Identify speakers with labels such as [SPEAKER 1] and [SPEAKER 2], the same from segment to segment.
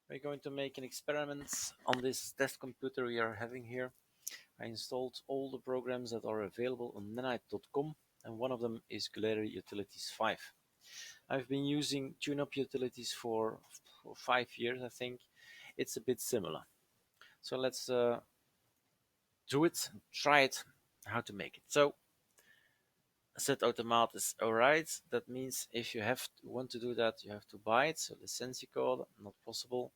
[SPEAKER 1] We're going to make an experiment on this test computer we are having here. I installed all the programs that are available on nanite.com, and one of them is Glary Utilities 5. I've been using Tuneup Utilities for 5 years, I think. It's a bit similar. So let's do it, try it, how to make it. So set automat is alright. That means if you want to do that, you have to buy it. So license code, not possible.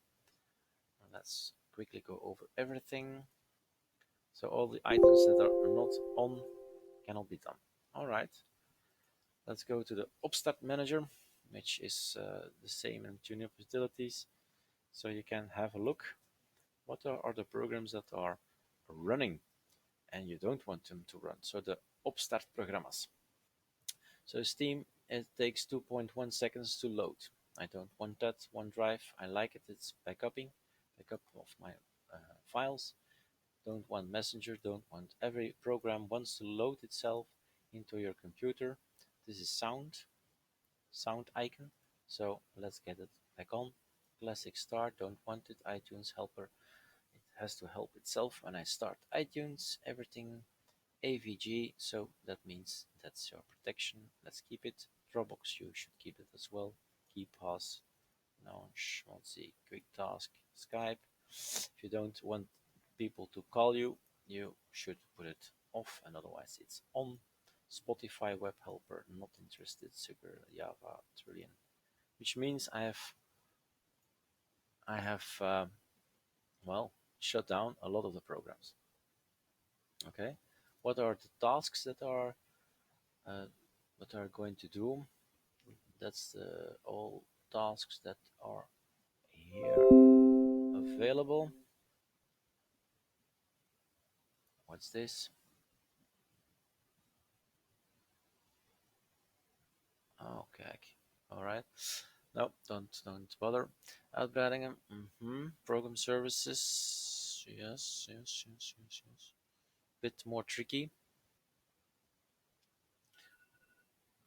[SPEAKER 1] Let's quickly go over everything. So all the items that are not on cannot be done. Alright, let's go to the Upstart Manager, which is the same in Tuneup Utilities. So you can have a look. What are the programs that are running and you don't want them to run? So the Upstart programas. So Steam, it takes 2.1 seconds to load. I don't want that. OneDrive, I like it. It's backup of my files. Don't want Messenger, don't want every program wants to load itself into your computer. This is sound icon. So let's get it back on. Classic start, don't want it. iTunes helper, it has to help itself when I start iTunes. Everything AVG, so that means that's your protection. Let's keep it. Dropbox, you should keep it as well. KeyPass, launch, let's see, quick task, Skype. If you don't want people to call you, you should put it off, and otherwise it's on. Spotify web helper, not interested. Super Java trillion, which means I have well shut down a lot of the programs. Okay, what are the tasks that are going to do? That's all tasks that are here available. What's this? Okay, all right. No, don't bother. Uitbreidingen. Program services. Yes. Bit more tricky,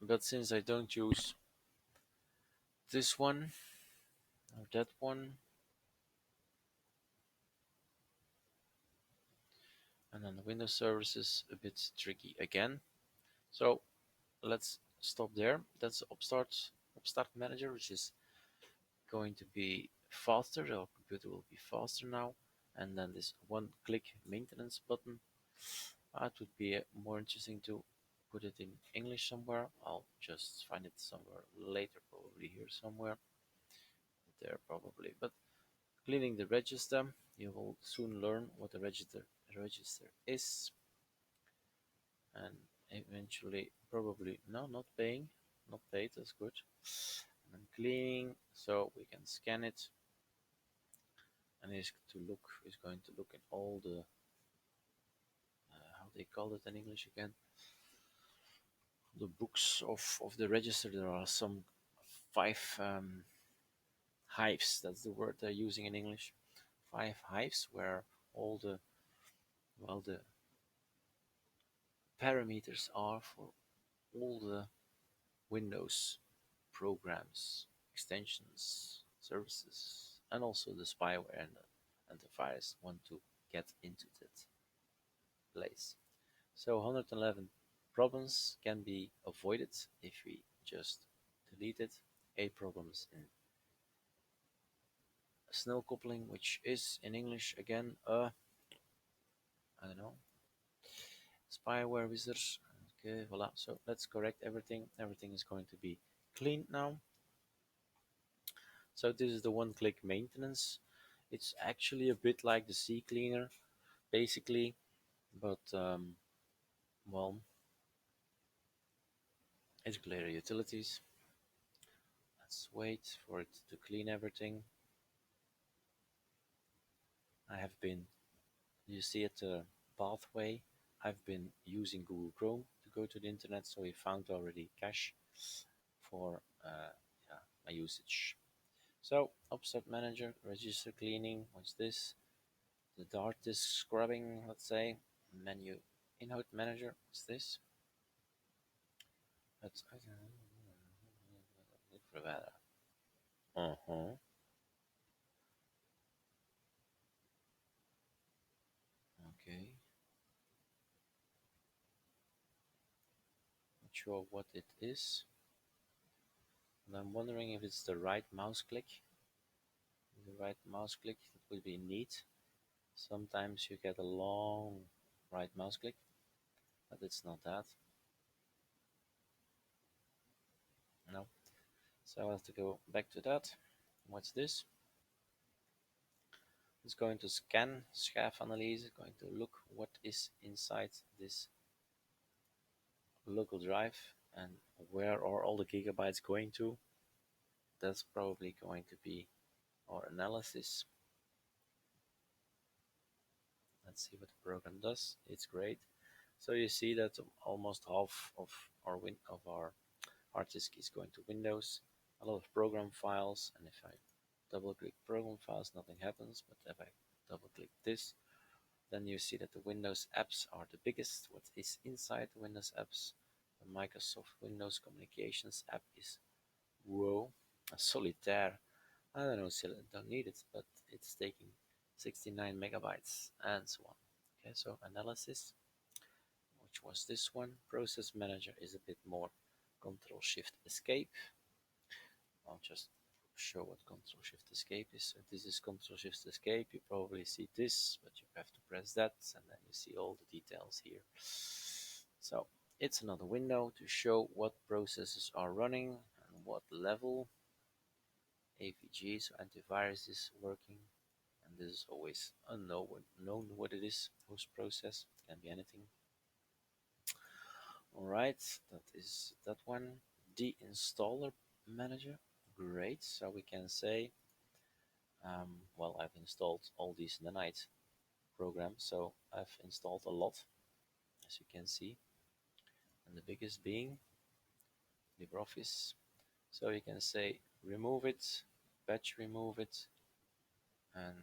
[SPEAKER 1] but since I don't use this one or that one, and then the Windows services a bit tricky again. So let's stop there. That's Upstart Manager, which is going to be faster. Our computer will be faster now. And then this one-click maintenance button. It would be more interesting to put it in English somewhere. I'll just find it somewhere later, probably here somewhere. There probably. But cleaning the register, you will soon learn what a register is. And eventually, probably, no, not paying. Not paid, that's good. And cleaning, so we can scan it, and is going to look in all the how they call it in English again, the books of the register. There are some five hives. That's the word they're using in English. Five hives where all the parameters are for all the Windows programs, extensions, services, and also the spyware and the antivirus want to get into that place. So 111 problems can be avoided if we just delete it. 8 problems in snel coupling, which is in English again, I don't know, spyware wizard. Okay, voila. So let's correct everything. Everything is going to be cleaned now. So this is the one-click maintenance. It's actually a bit like the C cleaner, basically, but well, it's Glary Utilities. Let's wait for it to clean everything. I have been, you see it, pathway. I've been using Google Chrome to go to the internet, so we found already cache for yeah, my usage. So, Upstart Manager, register cleaning, what's this? The Dart disk scrubbing, let's say. Menu, Inhoud Manager, what's this? That's, uh-huh. Okay, not sure what it is. And I'm wondering if it's the right mouse click. The right mouse click, that would be neat. Sometimes you get a long right mouse click, but it's not that. No. So I have to go back to that. What's this? It's going to scan SCHAF analysis, going to look what is inside this local drive and where are all the gigabytes going to. That's probably going to be our analysis. Let's see what the program does. It's great. So you see that almost half of our hard disk is going to Windows. A lot of program files, and if I double click program files, nothing happens. But if I double click this, then you see that the Windows apps are the biggest. What is inside the Windows apps? The Microsoft Windows Communications app is, whoa, a solitaire. I don't know, still don't need it, but it's taking 69 megabytes and so on. Okay, so analysis, which was this one. Process Manager is a bit more Control Shift Escape. I'll just show what Control Shift Escape is. So this is Control Shift Escape. You probably see this, but you have to press that, and then you see all the details here. So it's another window to show what processes are running and what level. AVG, so antivirus is working, and this is always unknown what it is. Host process can be anything. All right, that is that one. The installer manager, great. So we can say, well, I've installed all these Nanite programs, so I've installed a lot, as you can see, and the biggest being LibreOffice. So you can say remove it, batch remove it, and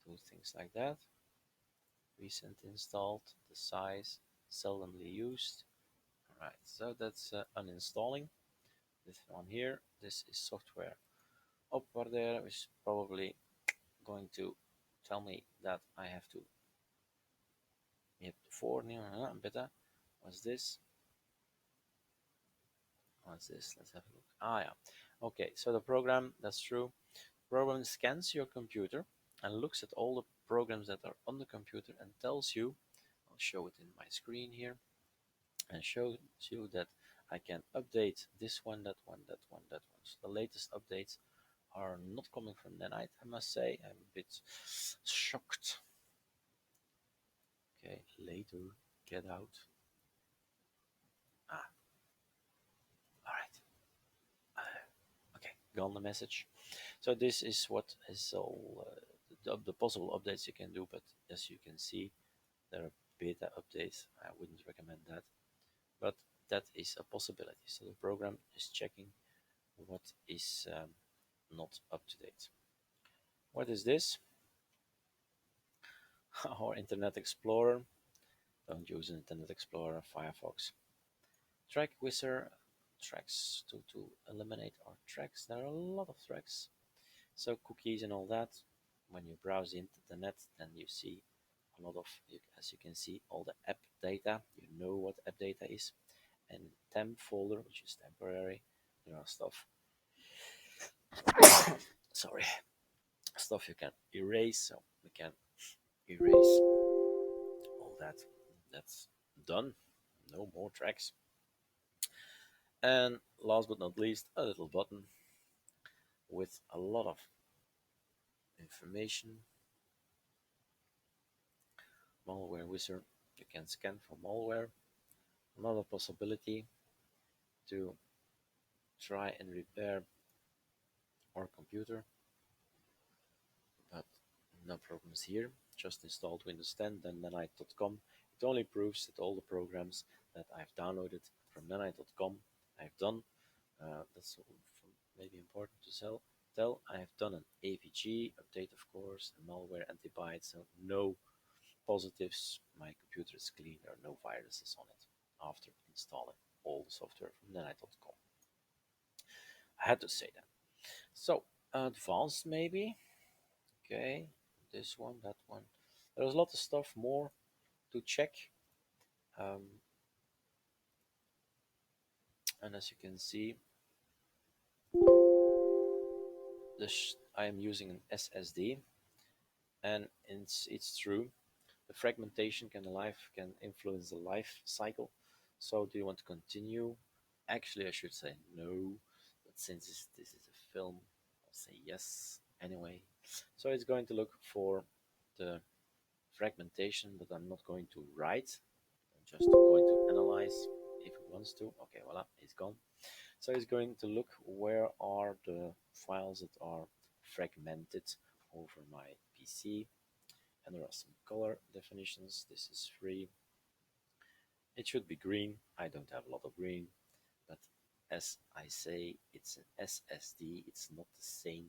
[SPEAKER 1] do things like that. Recent installed, the size, seldomly used. Alright, so that's uninstalling. This one here, this is software upward there, which is probably going to tell me that I have to for better. What's this? What's this? Let's have a look. Ah, yeah. Okay, so the program, that's true. Program scans your computer and looks at all the programs that are on the computer and tells you, I'll show it in my screen here, and shows you that I can update this one, that one, that one, that one. So the latest updates are not coming from Nanite, I must say. I'm a bit shocked. Okay, later, get out. Ah, alright. Okay, gone the message. So this is what is all the possible updates you can do, but as you can see, there are beta updates. I wouldn't recommend that, but that is a possibility. So the program is checking what is not up to date. What is this? Our Internet Explorer. Don't use Internet Explorer, Firefox. Track Wizard, tracks to eliminate our tracks. There are a lot of tracks. So cookies and all that. When you browse the internet, then you see a lot of, as you can see, all the app data. You know what app data is. And temp folder, which is temporary. There are stuff. Sorry, stuff you can erase. So we can erase all that. That's done. No more tracks. And last but not least, a little button with a lot of information. Malware wizard. You can scan for malware. Another possibility to try and repair our computer, but no problems here. Just installed Windows 10, then nanite.com. It only proves that all the programs that I've downloaded from nanite.com I've done. That's maybe important to tell. I have done an AVG update, of course, and malware antibyte, so no positives. My computer is clean, there are no viruses on it after installing all the software from nanite.com. I had to say that. So, advanced maybe. Okay, this one, that one. There's a lot of stuff more. to check. Um, and as you can see, I am using an SSD, and it's true. The fragmentation can influence the life cycle. So, do you want to continue? Actually, I should say no, but since this is a film, I'll say yes anyway. So, it's going to look for the fragmentation, but I'm not going to write. I'm just going to analyze if it wants to. Okay, voila, it's gone. So it's going to look where are the files that are fragmented over my PC, and there are some color definitions. This is free. It should be green. I don't have a lot of green, but as I say, it's an SSD. It's not the same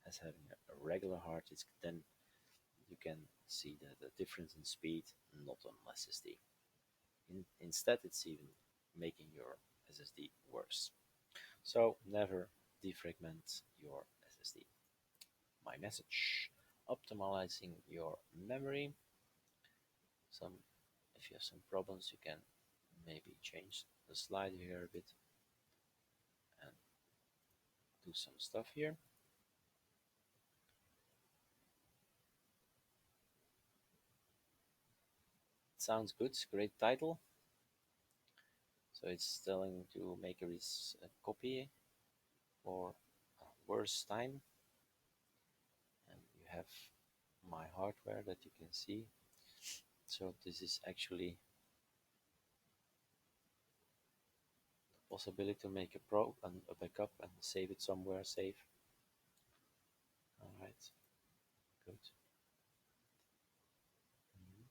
[SPEAKER 1] as having a regular hard disk. Then you can see the difference in speed, not on SSD. Instead, it's even making your SSD worse. So never defragment your SSD. My message: optimizing your memory. Some, if you have some problems, you can maybe change the slide here a bit and do some stuff here. Sounds good. Great title. So it's telling to make a copy for worse time, and you have my hardware that you can see. So this is actually the possibility to make a and a backup and save it somewhere safe. All right, good. Mhm.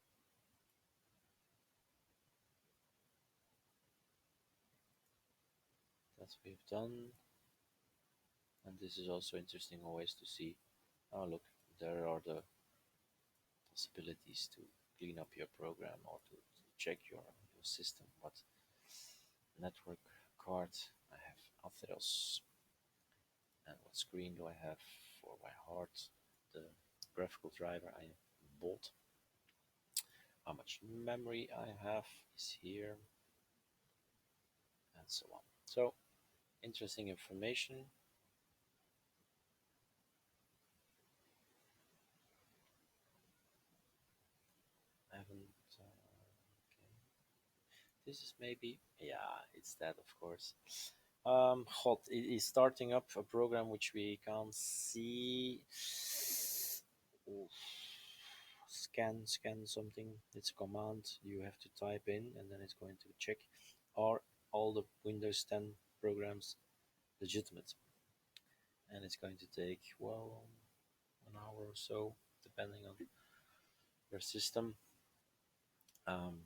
[SPEAKER 1] That's what we've done, and this is also interesting always to see. Oh, look, there are the possibilities to clean up your program or to check your system. What network card I have Atheros, and what screen do I have for my heart? The graphical driver I bought. How much memory I have is here, and so on. So interesting information. I haven't. Okay. This is maybe, yeah, it's that, of course. Hot. It is starting up a program which we can't see. Oof. Scan something. It's a command you have to type in, and then it's going to check are all the Windows 10 programs legitimate. And it's going to take, well, an hour or so, depending on your system. Um,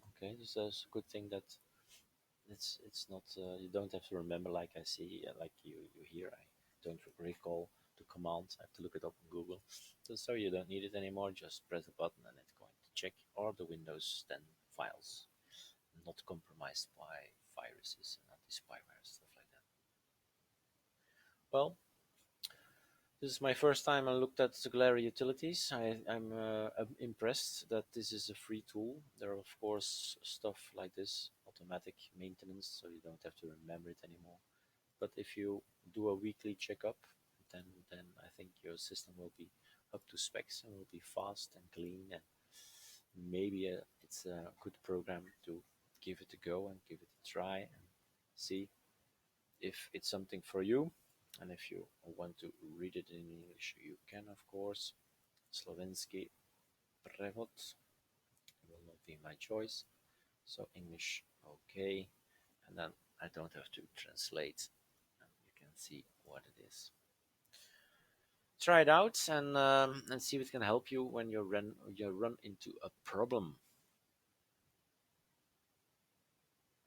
[SPEAKER 1] okay, so it's a good thing that it's not you don't have to remember like I see like you hear. I don't recall the command. I have to look it up on Google. So you don't need it anymore. Just press the button and it's going to check are the Windows 10 files not compromised by viruses and anti-spyware stuff like that. Well, this is my first time I looked at the Glary Utilities. I'm impressed that this is a free tool. There are of course stuff like this, automatic maintenance, so you don't have to remember it anymore. But if you do a weekly checkup, then I think your system will be up to specs and will be fast and clean, and maybe it's a good program to give it a go and give it a try and see if it's something for you. And if you want to read it in English, you can, of course. Slovensky prevod will not be my choice. So English, okay. And then I don't have to translate. And you can see what it is. Try it out and see if it can help you when you run into a problem.